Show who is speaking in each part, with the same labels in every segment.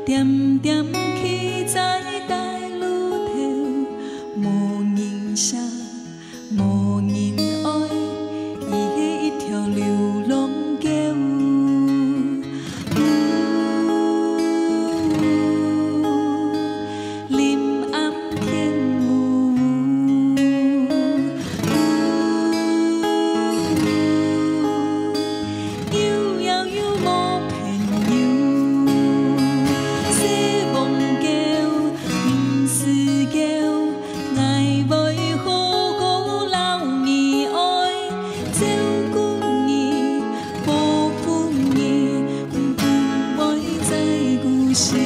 Speaker 1: 点点去在大路头，无人声，无人爱，伊的一条流浪桥。林暗天雾，有遥有无朋友，西望桥，不是桥，爱袂好好老你爱，照顾你，保护你，不袂再孤身。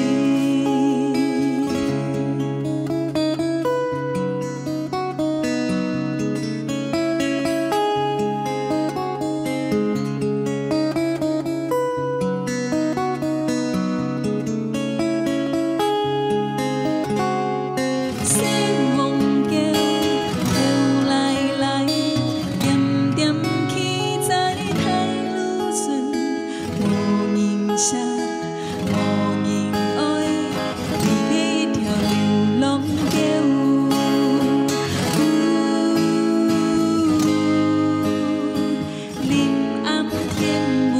Speaker 1: 西望桥，流来来，点点去在太路顺，无人声，无人爱，伊的一条流浪桥。林暗天雾，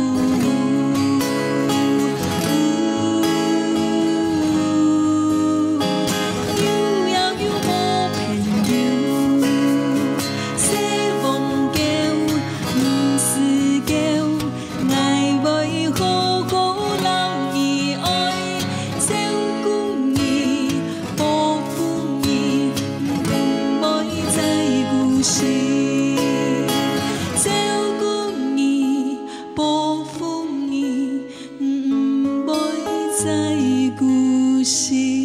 Speaker 1: 有遥有无朋友，西望桥，不是桥，爱袂好好老你爱，照顾你，保护你，不袂再孤身。照顾你，保护你，不袂再孤身。